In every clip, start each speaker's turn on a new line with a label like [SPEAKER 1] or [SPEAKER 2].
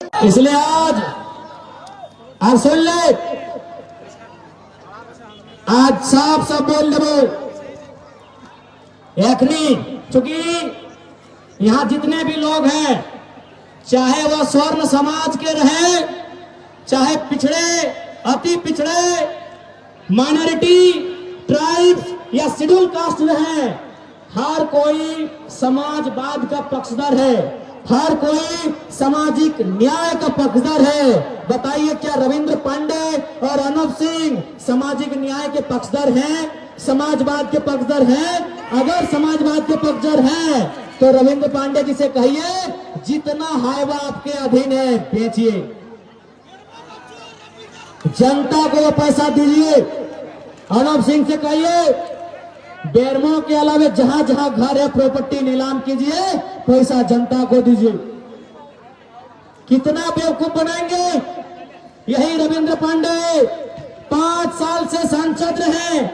[SPEAKER 1] इसलिए आज सुन ले, आज साफ साफ बोल दो एखनी, चूंकि यहां जितने भी लोग हैं, चाहे वह स्वर्ण समाज के रहे, चाहे पिछड़े, अति पिछड़े, माइनॉरिटी, ट्राइब्स या शेड्यूल कास्ट रहे, हर कोई समाजवाद का पक्षधर है, हर कोई सामाजिक न्याय का पक्षधर है। बताइए, क्या रविंद्र पांडे और अनूप सिंह सामाजिक न्याय के पक्षधर हैं, समाजवाद के पक्षधर हैं? अगर समाजवाद के पक्षधर हैं तो रविंद्र पांडे जी से कहिए, जितना हाईवा आपके अधीन है बेचिए, जनता को वो पैसा दीजिए। अनूप सिंह से कहिए, बेरमो के अलावा जहां जहां घर है प्रॉपर्टी नीलाम कीजिए, पैसा जनता को दीजिए। कितना बेवकूफ बनाएंगे? यही रविंद्र पांडे 5 साल से सांसद रहे,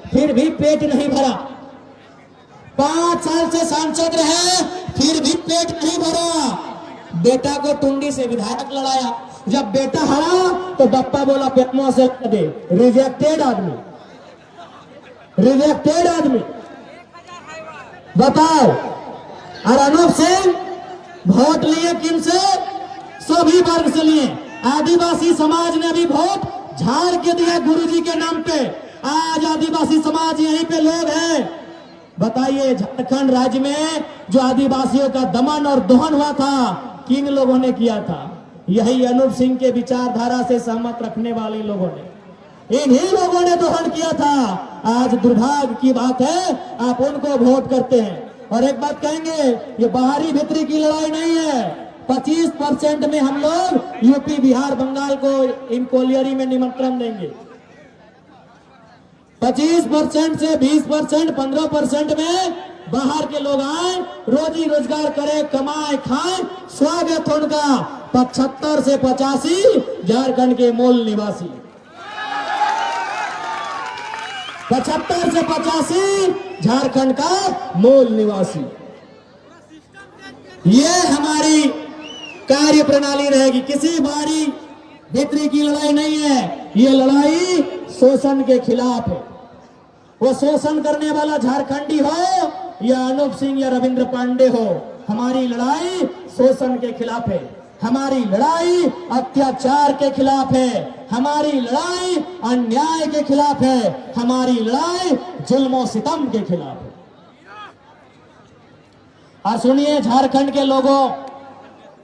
[SPEAKER 1] फिर भी पेट नहीं भरा। 5 साल से सांसद रहे, फिर भी पेट नहीं भरा। बेटा को टुंडी से विधायक लड़ाया, जब बेटा हारा तो बप्पा बोला बेटमो से दे। रिजेक्टेड आदमी, रिजेक्टेड आदमी, बताओ। और अनूप सिंह वोट लिए किन से? सभी वर्ग से लिए। आदिवासी समाज ने भी वोट झाड़ के दिया गुरुजी के नाम पे। आज आदिवासी समाज यहीं पे लोग हैं। बताइए, झारखंड राज्य में जो आदिवासियों का दमन और दोहन हुआ था, किन लोगों ने किया था? यही अनूप सिंह के विचारधारा से सहमत रखने वाले लोगों ने, इन्हीं लोगों ने दोहन किया था। आज दुर्भाग्य की बात है, आप उनको वोट करते हैं। और एक बात कहेंगे, ये बाहरी भीतरी की लड़ाई नहीं है। 25% में हम लोग यूपी, बिहार, बंगाल को इन कोलियरी में निमंत्रण देंगे। 25% से 20%, 15% में बाहर के लोग आए, रोजी रोजगार करें, कमाए, खाएं, स्वागत उनका। 75 से 85 झारखंड के मूल निवासी, 75 से 85 झारखंड का मूल निवासी। ये हमारी कार्य प्रणाली रहेगी। किसी बाहरी भीतरी की लड़ाई नहीं है, ये लड़ाई शोषण के खिलाफ है। वो शोषण करने वाला झारखंडी हो या अनूप सिंह या रविंद्र पांडे हो, हमारी लड़ाई शोषण के खिलाफ है, हमारी लड़ाई अत्याचार के खिलाफ है, हमारी लड़ाई अन्याय के खिलाफ है, हमारी लड़ाई जुल्म सितम के खिलाफ है। और सुनिए झारखंड के लोगों,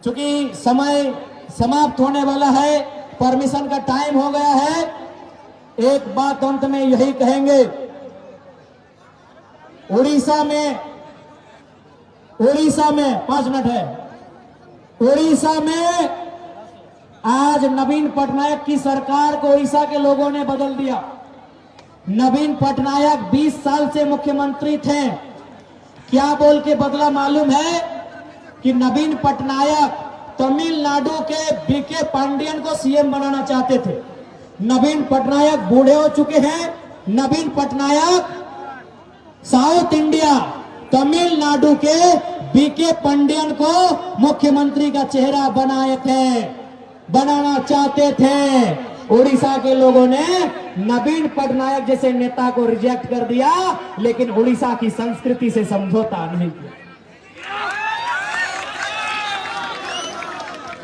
[SPEAKER 1] चूंकि समय समाप्त होने वाला है, परमिशन का टाइम हो गया है, एक बात अंत में यही कहेंगे। उड़ीसा में 5 मिनट है। उड़ीसा में आज नवीन पटनायक की सरकार को उड़ीसा के लोगों ने बदल दिया। नवीन पटनायक 20 साल से मुख्यमंत्री थे। क्या बोल के बदला मालूम है? कि नवीन पटनायक तमिलनाडु के बीके पांडियन को सीएम बनाना चाहते थे। नवीन पटनायक बूढ़े हो चुके हैं। नवीन पटनायक साउथ इंडिया तमिलनाडु के बीके पांडियन को मुख्यमंत्री का चेहरा बनाना चाहते थे। उड़ीसा के लोगों ने नवीन पटनायक जैसे नेता को रिजेक्ट कर दिया, लेकिन उड़ीसा की संस्कृति से समझौता नहीं किया।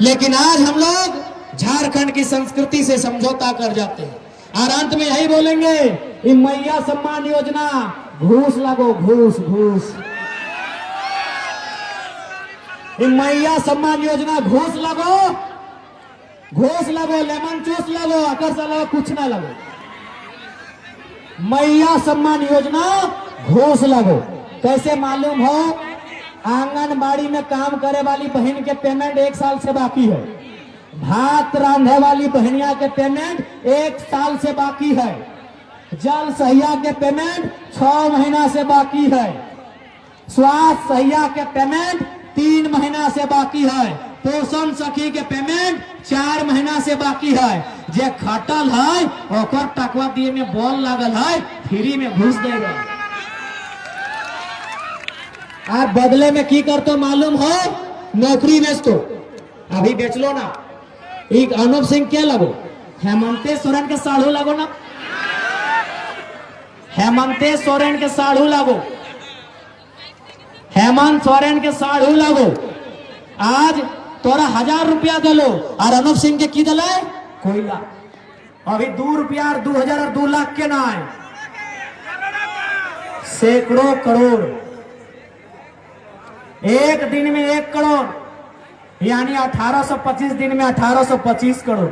[SPEAKER 1] लेकिन आज हम लोग झारखंड की संस्कृति से समझौता कर जाते हैं। और अंत में यही बोलेंगे, ये मैया सम्मान योजना, घूस लगो, घूस घूस। ये मैया सम्मान योजना, घूस लगो, घूस लगो, लेमन जूस लगो, अकर से लगो, कुछ ना लगो। मैया सम्मान योजना, घूस लगो। कैसे मालूम हो? आंगनबाड़ी में काम करे वाली बहन के पेमेंट 1 साल से बाकी है। भात रांधे वाली बहनिया के पेमेंट 1 साल से बाकी है। जल सहिया के पेमेंट 6 महीना से बाकी है। स्वास्थ्य सहिया के पेमेंट 3 महीना से बाकी है। पोषण सखी के पेमेंट 4 महीना से बाकी है। जे खटल है ओकर टकवा दिए में बॉल लागल है, फ्री में घुस देगा। आप बदले में की करते मालूम हो? नौकरी बेच दो। अभी बेच लो ना। एक अनूप सिंह क्या लगो, हेमंते सोरेन के साढ़ू लगो ना, हेमंते सोरेन के साढ़ू लगो, हेमंत सोरेन के साढ़ू लगो। आज तोरा 1000 रुपया दिलो और अनूप सिंह के की दिले कोयला। अभी 2 रुपया और 2000 और 2 लाख के ना है, सैकड़ों करोड़। एक दिन में 1 करोड़, यानी 1825 दिन में 1825 करोड़।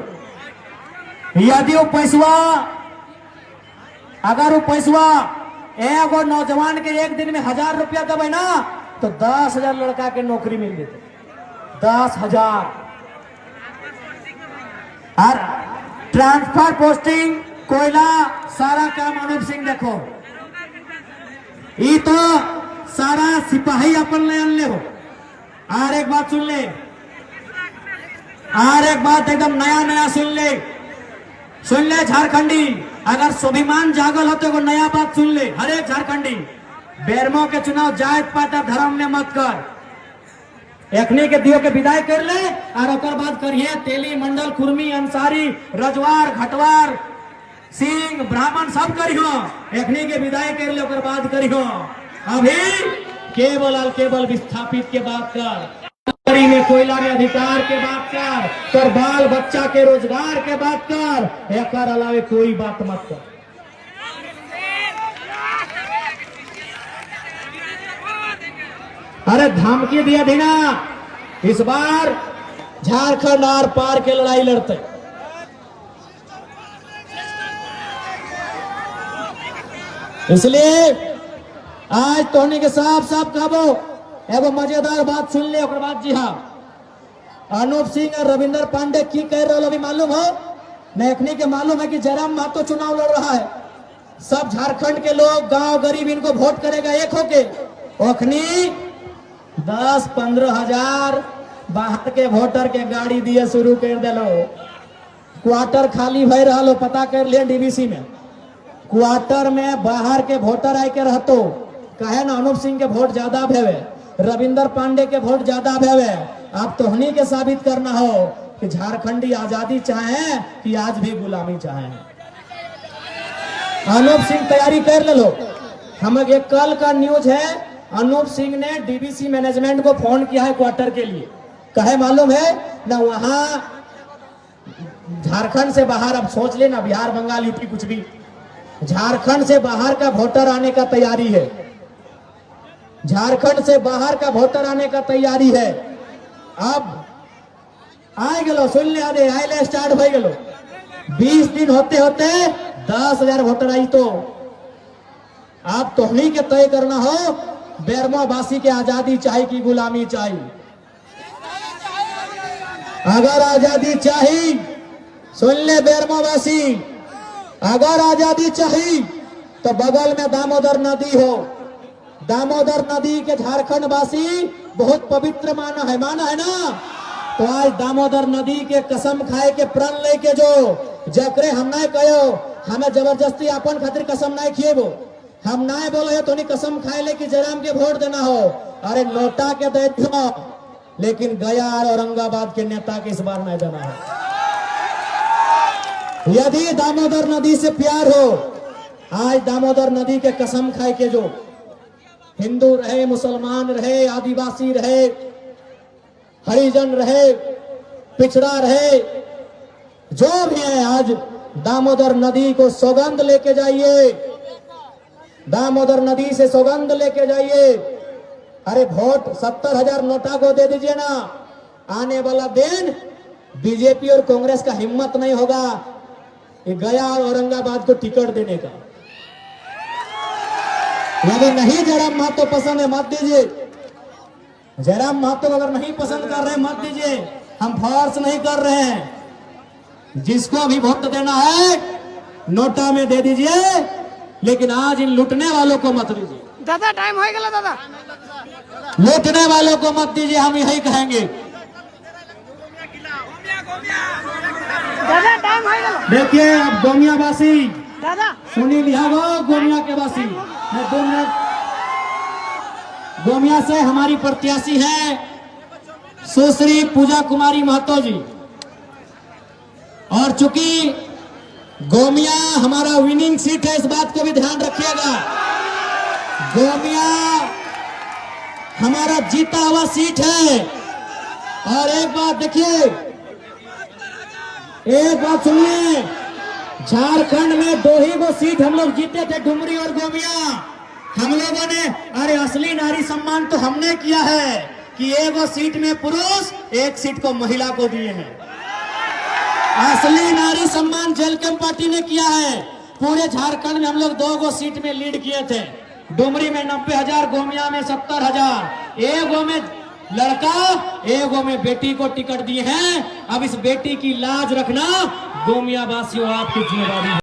[SPEAKER 1] यदि वो पैसवा, अगर वो पैसवा एगो नौजवान के एक दिन में 1000 रुपया देवे ना, तो 10,000 लड़का के नौकरी मिल जेते। 10,000 और ट्रांसफर पोस्टिंग कोयला सारा काम अनूप सिंह देखो। ये तो सारा सिपाही अपन ले अनले हो। और एक बात सुन ले, और एक बात एकदम नया नया सुन ले झारखंडी, अगर स्वाभिमान जागल हो तो नया बात सुन ले। हर एक झारखंडी, बेरमो के चुनाव जात पात धर्म में मत कर। एखनी के दियो के विदाई कर ले और ओकर बाद करिए तेली, मंडल, कुर्मी, अंसारी, रजवार, घटवार, सिंह, ब्राह्मण सब करियो। एखनी के विदाई कर ले, ओकर बाद करियो। अभी केवल विस्थापित के बात कर, में कोयला में अधिकार के बात कर, तो बाल बच्चा के रोजगार के बात कर, एक अलावे कोई बात मत कर। अरे धमकी दिया थी ना, इस बार झारखंड आर पार के लड़ाई लड़ते। इसलिए आज तोहनी के साफ साफ कहबो, एगो मजेदार बात सुन ले। ओकर बाद जी हाँ, अनूप सिंह और रविंदर पांडे की कह रहे हो अभी मालूम हो? नेकनी के मालूम है कि जयराम महतो चुनाव लड़ रहा है। सब झारखंड के लोग, गांव गरीब इनको वोट करेगा एक होके। ओखनी 10-15 हजार बाहर के वोटर के गाड़ी दिए शुरू कर दिलो। क्वार्टर खाली भय रहा लो, पता कर ले डीबीसी में। क्वार्टर में बाहर के वोटर आए के रहतो, कहे ना अनूप सिंह के वोट ज्यादा भेवे, रविंदर पांडे के वोट ज्यादा भेवे। अब तोहनी के साबित करना हो कि झारखंडी आजादी चाहे कि आज भी गुलामी चाहे। अनूप सिंह तैयारी कर ले लो। हम एक कल का न्यूज है, अनूप सिंह ने डीबीसी मैनेजमेंट को फोन किया है क्वार्टर के लिए। कहे मालूम है ना, वहां झारखंड से बाहर, अब सोच लेना बिहार, बंगाल, यूपी कुछ भी, झारखंड से बाहर का वोटर आने का तैयारी है। झारखंड से बाहर का वोटर आने का तैयारी है। अब आए गलो, सुन ले, आए स्टार्ट हो गलो। 20 दिन होते होते 10,000 वोटर आई। तो आप तोहनी के तय करना हो, बेरमो वासी के आजादी चाहिए कि गुलामी चाहिए। अगर आजादी चाहिए, सुन ले बेरमो वासी, अगर आजादी चाहिए तो बगल में दामोदर नदी हो। दामोदर नदी के झारखंड वासी बहुत पवित्र माना है ना। तो आज दामोदर नदी के कसम खाए के प्रण लेके जो जकरे हम नहीं कहो, हमें जबरदस्ती अपन खातिर कसम नहीं खिएबो। हम नहीं बोले तो नहीं कसम खाए ले कि जयराम के वोट देना हो। अरे नोटा के दे दो, लेकिन गया और औरंगाबाद के नेता के इस बार नहीं देना है। यदि दामोदर नदी से प्यार हो, आज दामोदर नदी के कसम खाए के जो हिंदू रहे, मुसलमान रहे, आदिवासी रहे, हरिजन रहे, पिछड़ा रहे, जो भी है, आज दामोदर नदी को सौगंध लेके जाइए। दामोदर नदी से सौगंध लेके जाइए। अरे वोट 70,000 नोटा को दे दीजिए ना। आने वाला दिन बीजेपी और कांग्रेस का हिम्मत नहीं होगा कि गया और औरंगाबाद को टिकट देने का। यदि नहीं जयराम महतो पसंद है मत दीजिए। जयराम महतो अगर नहीं पसंद कर रहे मत दीजिए। हम फोर्स नहीं कर रहे हैं। जिसको भी वोट देना है नोटा में दे दीजिए, लेकिन आज इन लूटने वालों को मत दीजिए।
[SPEAKER 2] दादा टाइम हो गया दादा,
[SPEAKER 1] लूटने वालों को मत दीजिए, हम यही कहेंगे।
[SPEAKER 2] दादा टाइम हो गया।
[SPEAKER 1] देखिए अब गोमिया वासी
[SPEAKER 2] दादा
[SPEAKER 1] सुनी लिया गो, गोमिया के वासी, मैं 2 मिनट। गोमिया से हमारी प्रत्याशी है सुश्री पूजा कुमारी महतो जी। और चूंकि गोमिया हमारा विनिंग सीट है, इस बात को भी ध्यान रखिएगा। गोमिया हमारा जीता हुआ सीट है। और एक बात देखिए, एक बात सुनिए, झारखंड में 2 ही वो सीट हम लोग जीते थे, डुमरी और गोमिया। हम लोगों ने, अरे असली नारी सम्मान तो हमने किया है कि 1 सीट में पुरुष, 1 सीट को महिला को दिए हैं। असली नारी सम्मान जेलकम पार्टी ने किया है। पूरे झारखंड में हम लोग 2 सीट में लीड किए थे। डुमरी में 90,000, गोमिया में 70,000। 1 में लड़का, 1 में बेटी को टिकट दिए हैं। अब इस बेटी की लाज रखना गोमिया वासियों आपकी जिम्मेदारी है।